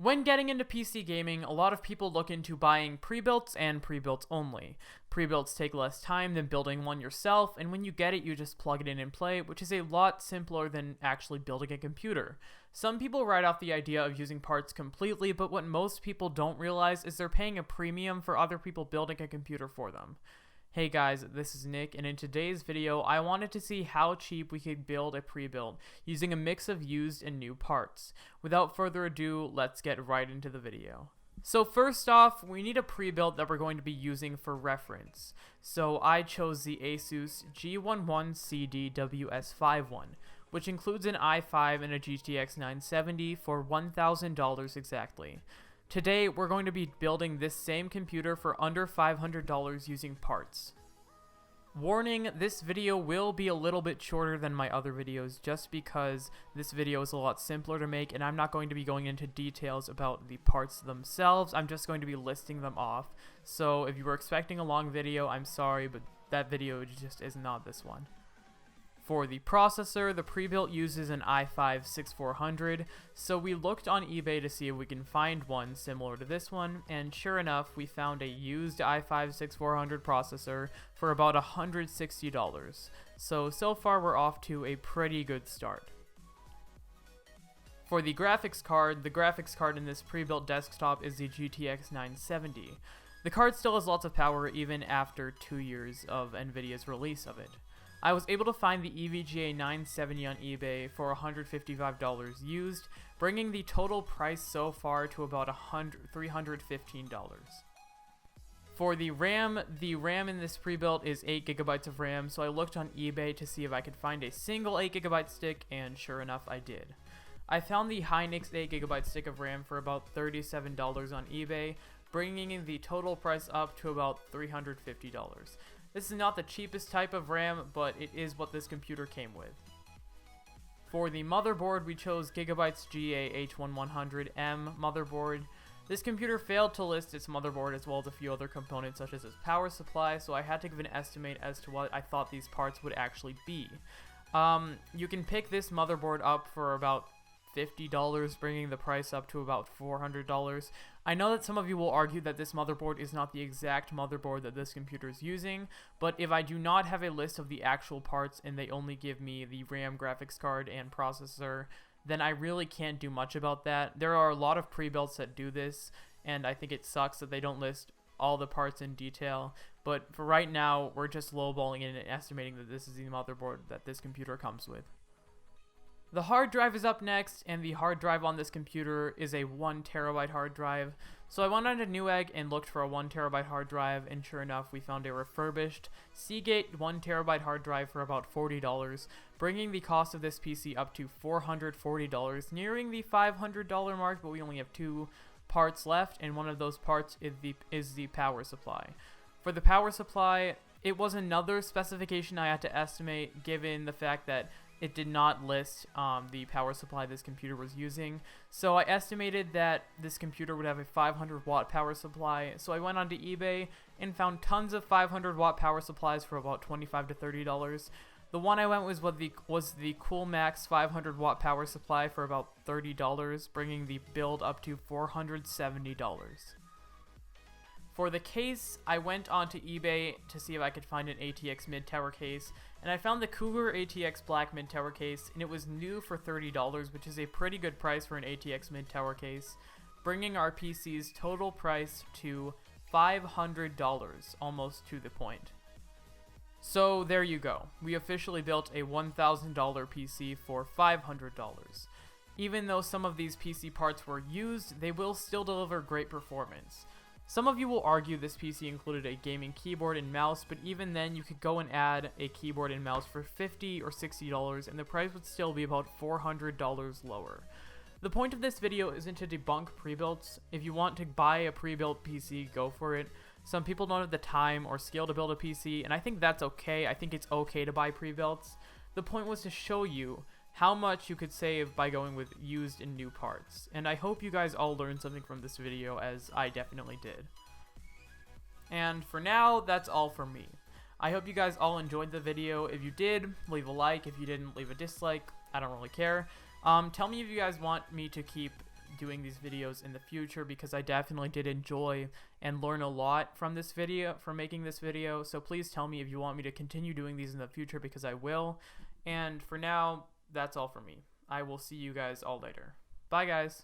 When getting into PC gaming, a lot of people look into buying pre-builts and pre-builts only. Pre-builts take less time than building one yourself, and when you get it, you just plug it in and play, which is a lot simpler than actually building a computer. Some people write off the idea of using parts completely, but what most people don't realize is they're paying a premium for other people building a computer for them. Hey guys, this is Nick, and in today's video, I wanted to see how cheap we could build a pre-built using a mix of used and new parts. Without further ado, let's get right into the video. So first off, we need a pre-built that we're going to be using for reference. So I chose the Asus G11CDWS51, which includes an i5 and a GTX 970 for $1,000 exactly. Today, we're going to be building this same computer for under $500 using parts. Warning, this video will be a little bit shorter than my other videos just because this video is a lot simpler to make and I'm not going to be going into details about the parts themselves. I'm just going to be listing them off. So if you were expecting a long video, I'm sorry, but that video just is not this one. For the processor, the pre-built uses an i5-6400, so we looked on eBay to see if we can find one similar to this one, and sure enough, we found a used i5-6400 processor for about $160. So far we're off to a pretty good start. For the graphics card in this pre-built desktop is the GTX 970. The card still has lots of power even after 2 years of NVIDIA's release of it. I was able to find the EVGA 970 on eBay for $155 used, bringing the total price so far to about $315. For the RAM in this pre-built is 8 GB of RAM, so I looked on eBay to see if I could find a single 8 GB stick, and sure enough I did. I found the Hynix 8 GB stick of RAM for about $37 on eBay, bringing the total price up to about $350. This is not the cheapest type of RAM, but it is what this computer came with. For the motherboard, we chose Gigabyte's GA H110M motherboard. This computer failed to list its motherboard as well as a few other components such as its power supply, so I had to give an estimate as to what I thought these parts would actually be. You can pick this motherboard up for about $50, bringing the price up to about $400. I know that some of you will argue that this motherboard is not the exact motherboard that this computer is using, but if I do not have a list of the actual parts and they only give me the RAM, graphics card, and processor, then I really can't do much about that. There are a lot of pre-builts that do this, and I think it sucks that they don't list all the parts in detail, but for right now, we're just lowballing it and estimating that this is the motherboard that this computer comes with. The hard drive is up next, and the hard drive on this computer is a 1TB hard drive. So I went on to Newegg and looked for a 1TB hard drive, and sure enough, we found a refurbished Seagate 1TB hard drive for about $40, bringing the cost of this PC up to $440, nearing the $500 mark, but we only have 2 parts left, and one of those parts is the power supply. For the power supply, it was another specification I had to estimate given the fact that it did not list the power supply this computer was using. So I estimated that this computer would have a 500 watt power supply. So I went onto eBay and found tons of 500 watt power supplies for about $25 to $30. The one I went with was the CoolMax 500 watt power supply for about $30, bringing the build up to $470. For the case, I went onto eBay to see if I could find an ATX mid-tower case, and I found the Cougar ATX black mid-tower case, and it was new for $30, which is a pretty good price for an ATX mid-tower case, bringing our PC's total price to $500, almost to the point. So there you go. We officially built a $1,000 PC for $500. Even though some of these PC parts were used, they will still deliver great performance. Some of you will argue this PC included a gaming keyboard and mouse, but even then you could go and add a keyboard and mouse for $50 or $60 and the price would still be about $400 lower. The point of this video isn't to debunk pre-builts. If you want to buy a pre-built PC, go for it. Some people don't have the time or skill to build a PC, and I think that's okay. I think it's okay to buy pre-builts. The point was to show you how much you could save by going with used and new parts. And I hope you guys all learned something from this video, as I definitely did. And for now, that's all from me. I hope you guys all enjoyed the video. If you did, leave a like. If you didn't, leave a dislike. I don't really care. Tell me if you guys want me to keep doing these videos in the future, because I definitely did enjoy and learn a lot from this video, from making this video. So please tell me if you want me to continue doing these in the future, because I will. And for now, that's all for me. I will see you guys all later. Bye, guys.